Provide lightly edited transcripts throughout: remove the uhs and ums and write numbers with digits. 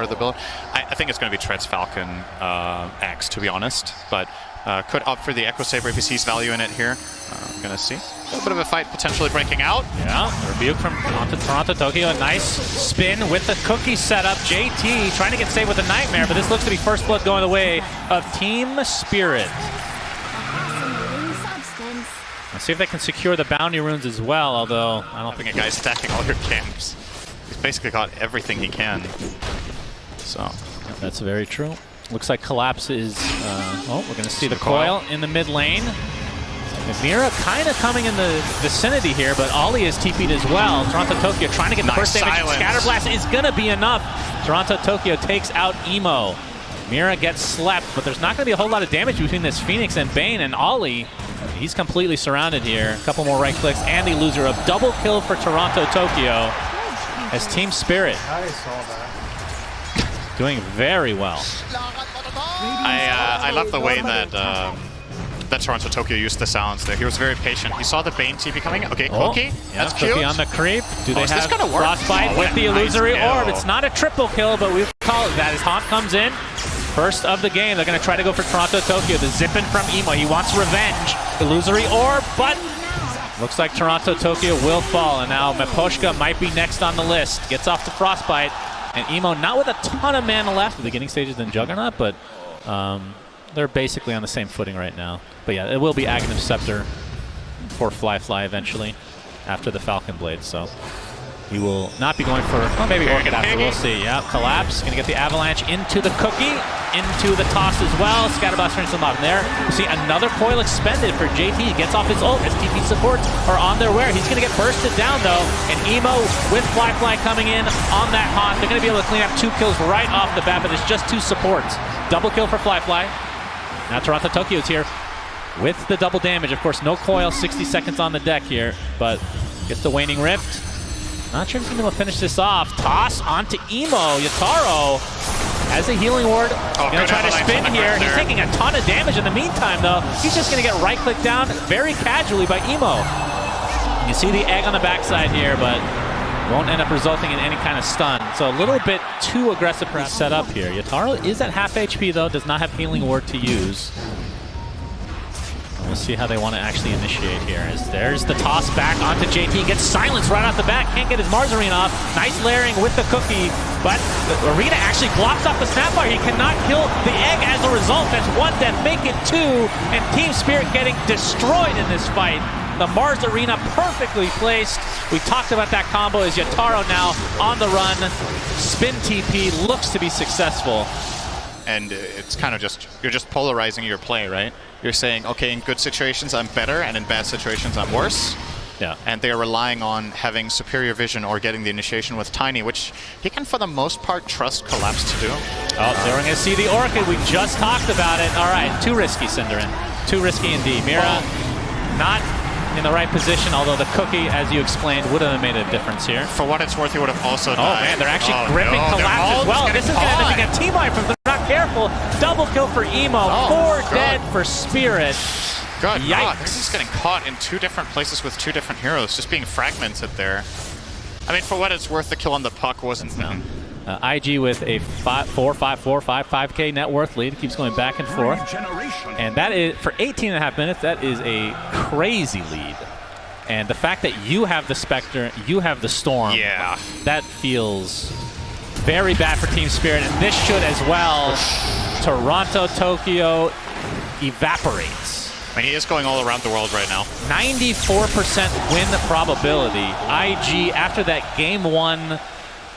of the build. I think it's going to be Tread's Falcon X, to be honest, but could opt for the Echo Saber if he sees value in it here. I'm going to see. A little bit of a fight potentially breaking out. Yeah, rebuke from Toronto Tokyo. A nice spin with the cookie setup. JT trying to get saved with a Nightmare, but this looks to be first blood going the way of Team Spirit. Let's see if they can secure the bounty runes as well, although I don't think a guy's stacking all your camps. He's basically got everything he can. So that's very true. Looks like Collapse is, oh, we're going to see the coil in the mid lane. Mira kind of coming in the vicinity here, but Ollie is TP'd as well. Toronto Tokyo trying to get the first damage. Scatterblast is going to be enough. Toronto Tokyo takes out Emo. Mira gets slept, but there's not going to be a whole lot of damage between this Phoenix and Bane, and Ollie, he's completely surrounded here. A couple more right clicks, and the loser of double kill for Toronto Tokyo as Team Spirit doing very well. I love the way that that Toronto Tokyo used the sounds there. He was very patient. He saw the Bane TP coming in. Okay, Cookie. Yeah, that's cute. Cookie on the creep. Do they have Frostbite with the illusory orb? It's not a triple kill, but we call it that as Haunt comes in. First of the game, they're going to try to go for Toronto Tokyo. The zipping from Emo. He wants revenge. Illusory orb, but looks like Toronto Tokyo will fall. And now Meposhka might be next on the list. Gets off the Frostbite. And Emo not with a ton of mana left. The beginning stages than Juggernaut, but they're basically on the same footing right now. But yeah, it will be Aghanim Scepter for Fly eventually after the Falcon Blade. So he will not be going for, well, maybe Orchid after. We'll see. Yeah, Collapse. Going to get the Avalanche into the Cookie, into the toss as well. Scatterblast turns them up. And there, we see another coil expended for JT. He gets off his ult as TP supports are on their way. He's going to get bursted down, though. And Emo with Fly coming in on that Haunt. They're going to be able to clean up 2 kills right off the bat, but it's just 2 supports. Double kill for Fly. Now Toronto Tokyo's here with the double damage. Of course, no coil, 60 seconds on the deck here, but gets the Waning Rift. Not sure if he's going to finish this off. Toss onto Emo. Yataro has a healing ward. Going to try to spin here. He's taking a ton of damage in the meantime, though. He's just going to get right-clicked down very casually by Emo. You see the egg on the backside here, but won't end up resulting in any kind of stun. So a little bit too aggressive set up here. Yataro is at half HP, though. Does not have healing ward to use. We'll see how they want to actually initiate here. As there's the toss back onto JT. Gets silenced right off the bat. Can't get his Margarine off. Nice layering with the Cookie. But the Arena actually blocks off the Snapfire. He cannot kill the egg as a result. That's 1 death. Make it 2. And Team Spirit getting destroyed in this fight. The Mars Arena perfectly placed. We talked about that combo as Yataro now on the run. Spin TP looks to be successful. And it's kind of just, you're just polarizing your play, right? You're saying, okay, in good situations I'm better, and in bad situations I'm worse. Yeah. And they're relying on having superior vision or getting the initiation with Tiny, which he can, for the most part, trust Collapse to do. Oh, so we're going to see the Orchid. We just talked about it. All right, too risky, Cinderin. Too risky indeed. Mira, not in the right position, although the Cookie, as you explained, would have made a difference here. For what it's worth, he would have also died. Oh man, they're actually gripping Collapse as well. This is going to end up being a team wipe if they're not careful. Double kill for Emo, 4 dead for Spirit. Good Yikes. God, he's getting caught in 2 different places with 2 different heroes, just being fragmented there. I mean, for what it's worth, the kill on the puck wasn't... IG with a 5K net worth lead, keeps going back and forth. And that is, for 18.5 minutes, that is a crazy lead. And the fact that you have the Spectre, you have the Storm, yeah, that feels very bad for Team Spirit, and this should as well. Toronto Tokyo evaporates. I mean, he is going all around the world right now. 94% win probability. IG, after that game 1,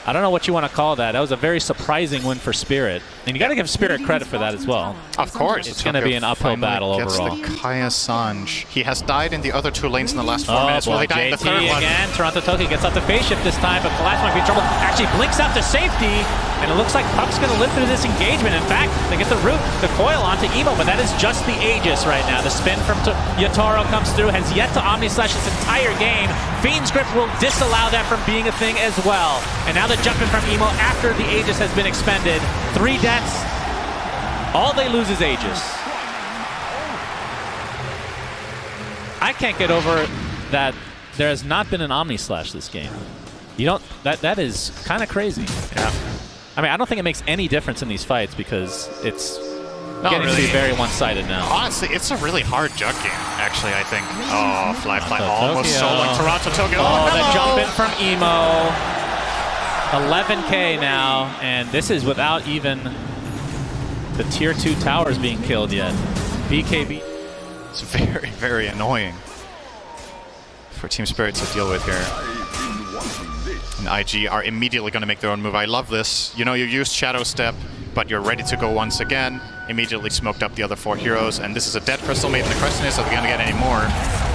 I don't know what you want to call that. That was a very surprising win for Spirit. And you got to give Spirit credit for that as well. Of course. It's going to be an uphill battle overall. The Kaya Sanj. He has died in the other 2 lanes in the last 4 minutes. Well, he died in the 3rd one. Again. Toronto Tokyo gets off the phase shift this time, but Collapse might be in trouble. Actually blinks out to safety, and it looks like Puck's going to live through this engagement. In fact, they get the root, the coil onto Emo, but that is just the Aegis right now. The spin from Yataro comes through, has yet to Omni-Slash this entire game. Fiend's Grip will disallow that from being a thing as well. And now the jumping from Emo after the Aegis has been expended. 3 deaths. All they lose is Aegis. I can't get over that there has not been an Omni-Slash this game. You don't, that is kind of crazy. Yeah. I mean, I don't think it makes any difference in these fights because it's getting really. to be very one-sided now. Honestly, it's a really hard jug game, actually, I think. Oh, Fly Toronto almost Tokyo. soloing Toronto Tokyo. Oh, hello! the jump in from Emo. 11K now, and this is without even the tier 2 towers being killed yet. BKB. It's very, very annoying for Team Spirit to deal with here. And IG are immediately going to make their own move. I love this. You know, you used Shadow Step, but you're ready to go once again. Immediately smoked up the other 4 heroes, and this is a dead Crystal Maiden. The question is, are they going to get any more?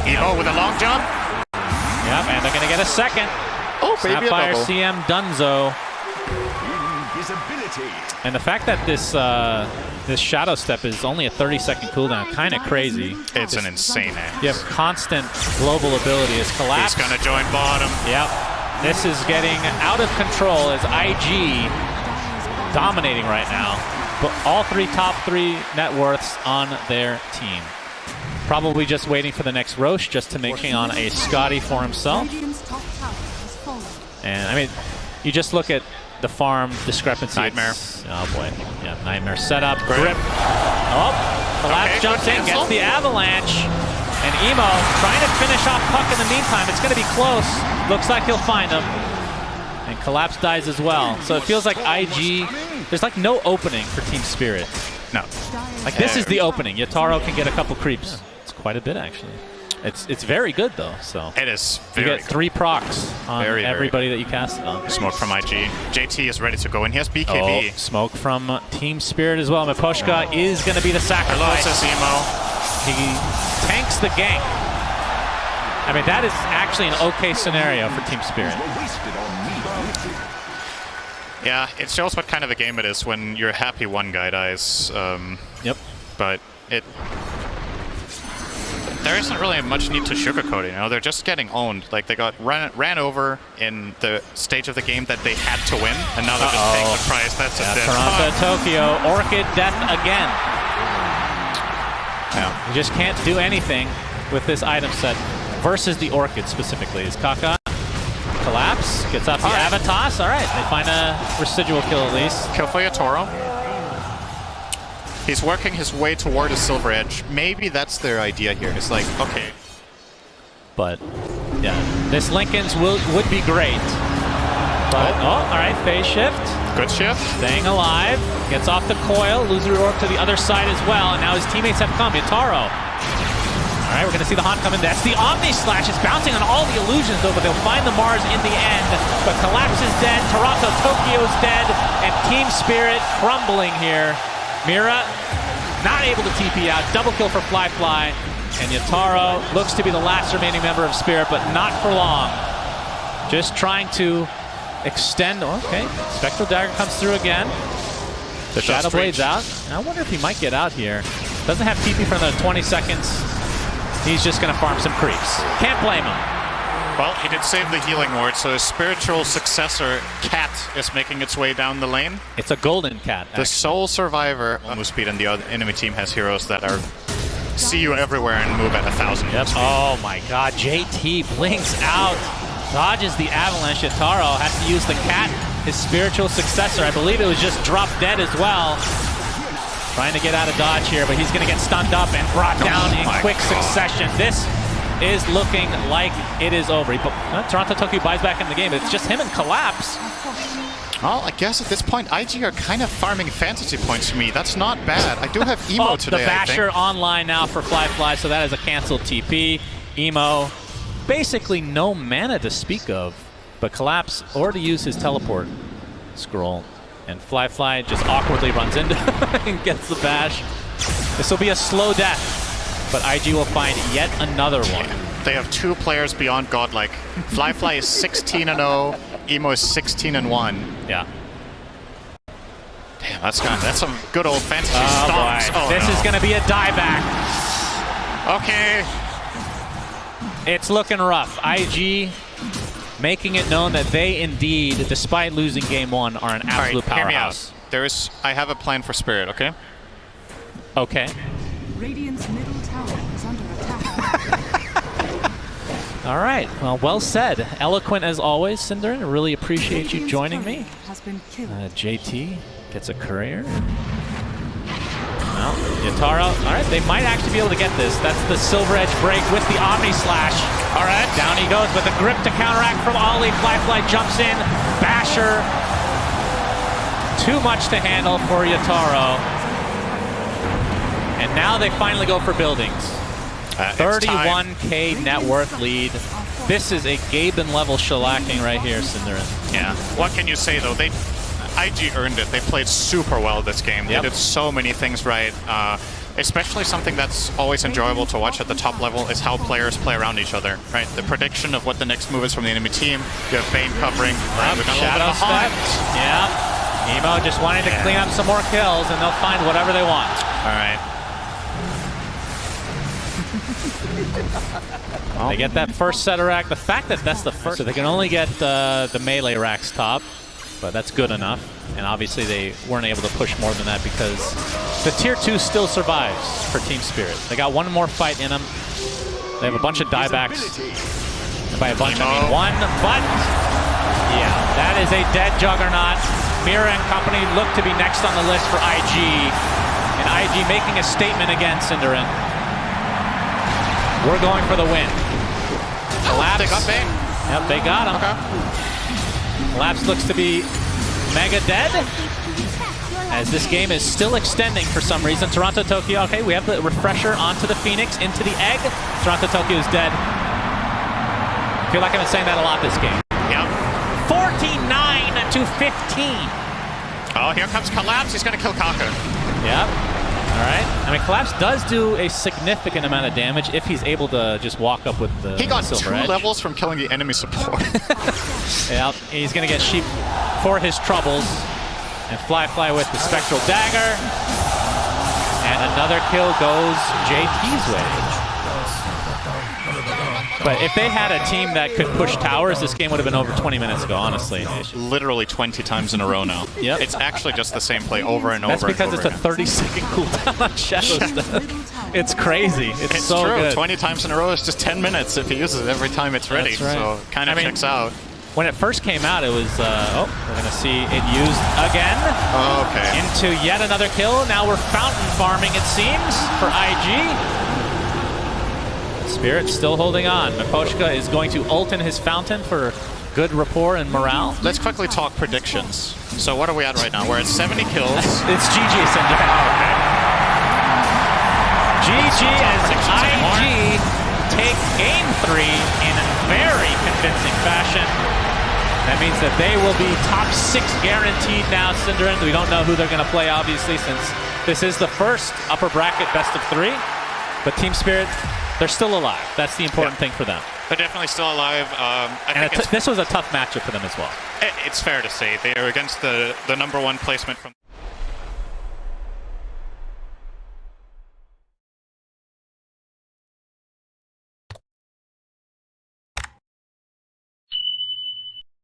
Emo with a long jump. Yep, and they're going to get a second. Oh, baby, Sapphire a double. CM Dunzo. And the fact that this this Shadow Step is only a 30-second cooldown, kind of crazy. It's an insane axe. You have constant global ability as Collapse. He's going to join bottom. Yep. This is getting out of control as IG dominating right now. But all top three net worths on their team. Probably just waiting for the next Roche just to make on a Scotty for himself. And I mean, you just look at the farm discrepancy. Nightmare. Oh boy. Yeah, Nightmare setup. Grip. Oh, Collapse Okay, jumps in, cancel. gets the avalanche. And Emo trying to finish off Puck in the meantime. It's going to be close. Looks like he'll find him. And Collapse dies as well. So it feels like IG, there's like no opening for Team Spirit. No. Like this is the opening. Yataro can get a couple creeps. It's quite a bit actually. It's very good though. So It is you very get 3 procs on Very, very everybody that you cast it on. Smoke from IG. JT is ready to go in. He has BKB. Oh, smoke from Team Spirit as well. Miposhka is going to be the Hello, sacrifice. says Emo. He tanks the gank. I mean, that is actually an okay scenario for Team Spirit. Yeah, it shows what kind of a game it is when you're happy one guy dies. Yep. But there isn't really much need to sugarcoat it, you know? They're just getting owned. Like, they got ran over in the stage of the game that they had to win, and now they're just paying the price. That's a dead Toronto, spot. Tokyo, Orchid death again. Yeah. You just can't do anything with this item set versus the Orchid specifically. Is Kaka Collapse, gets off the Avatos. All right, they find a residual kill at least. Kill for Yatoro. He's working his way toward a Silver Edge. Maybe that's their idea here. It's like, okay. But, yeah, this Lincoln's would be great. But, all right, phase shift. Good shift. Staying alive. Gets off the coil. Illusory Orb to the other side as well. And now his teammates have come. Yataro. All right, we're going to see the Haunt come in. That's the Omni Slash. It's bouncing on all the illusions, though, but they'll find the Mars in the end. But Collapse is dead. Toronto, Tokyo's dead. And Team Spirit crumbling here. Mira not able to TP out. Double kill for Fly. And Yataro looks to be the last remaining member of Spirit, but not for long. Just trying to extend. Okay, Spectral Dagger comes through again. The Shadow Blade's out. And I wonder if he might get out here. Doesn't have TP for another 20 seconds. He's just going to farm some creeps. Can't blame him. Well, he did save the healing ward, so his spiritual successor, Cat, is making its way down the lane. It's a golden cat. The sole survivor, move speed, and the other enemy team has heroes that are see you everywhere and move at 1,000 Yep. speed. Oh my god, JT blinks out. Dodges the avalanche. Yataro has to use the cat, his spiritual successor. I believe it was just drop dead as well. Trying to get out of dodge here, but he's going to get stunned up and brought down in quick succession. This is looking like it is over. Toronto Tokyo buys back in the game. It's just him and Collapse. Well, I guess at this point, IG are kind of farming fantasy points for me. That's not bad. I do have Emo today, The Basher online now for Fly, so that is a canceled TP. Emo, basically no mana to speak of, but Collapse already used his teleport scroll. And Fly just awkwardly runs into and gets the bash. This will be a slow death. But IG will find yet another one. They have 2 players beyond godlike. Fly is 16-0. Emo is 16-1. Yeah. Damn, that's some good old fantasy Oh stomps. boy. Oh, This is going to be a dieback. Okay. It's looking rough. IG making it known that they indeed, despite losing game 1, are an absolute powerhouse. Hear me out. I have a plan for Spirit, okay? Okay. Radiant's middle tower is under attack. All right. Well said. Eloquent as always, Cinderin. I really appreciate you joining me. JT gets a courier. Well, Yataro. All right, they might actually be able to get this. That's the Silver Edge break with the Omni Slash. All right, down he goes with a grip to counteract from Ollie. Fly jumps in. Basher. Too much to handle for Yataro. And now they finally go for buildings. 31K net worth lead. This is a Gaben level shellacking right here, Cinderin. Yeah. What can you say though? IG earned it. They played super well this game. They did so many things right. Especially something that's always enjoyable to watch at the top level is how players play around each other, right? The prediction of what the next move is from the enemy team. You have Bane covering. Shadow step. Yeah. Emo just wanting to clean up some more kills, and they'll find whatever they want. All right. They get that first set of rack. The fact that that's the first, so they can only get the melee racks top, but that's good enough. And obviously they weren't able to push more than that because the tier 2 still survives for Team Spirit. They got one more fight in them. They have a bunch of diebacks. And by a bunch, I mean one, but yeah, that is a dead Juggernaut. Mira and company look to be next on the list for IG. And IG making a statement again, Cinderin. We're going for the win. Collapse. They got Bane. Yep, they got him. Okay. Collapse looks to be mega dead. As this game is still extending for some reason. Toronto, Tokyo. Okay, we have the refresher onto the Phoenix, into the egg. Toronto, Tokyo is dead. I feel like I've been saying that a lot this game. Yep. 49 to 15. Oh, here comes Collapse. He's going to kill Kaka. Yep. All right. I mean, Collapse does do a significant amount of damage if he's able to just walk up with the He got Silver 2 Edge. levels from killing the enemy support. Yep. He's going to get sheep for his troubles. And Fly with the Spectral Dagger. And another kill goes JT's way. But if they had a team that could push towers, this game would have been over 20 minutes ago, honestly. Literally 20 times in a row now. Yep. It's actually just the same play over and over. That's because and over it's a 30-second cooldown on Shadow Step. It's crazy. It's so true. good. 20 times in a row is just 10 minutes if he uses it every time it's ready. That's right. So kind of checks out. When it first came out, it was, we're going to see it used again. Okay. Into yet another kill. Now we're fountain farming, it seems, for IG. Spirit still holding on. Miposhka is going to ult in his fountain for good rapport and morale. Let's quickly talk predictions. So what are we at right now? We're at 70 kills. It's GG, Cinder. Okay. GG as IG take game 3 in a very convincing fashion. That means that they will be top 6 guaranteed now, Cinderin. We don't know who they're going to play, obviously, since this is the first upper bracket best of 3. But Team Spirit, they're still alive. That's the important thing for them. They're definitely still alive. I think this was a tough matchup for them as well. It's fair to say they are against the #1 placement from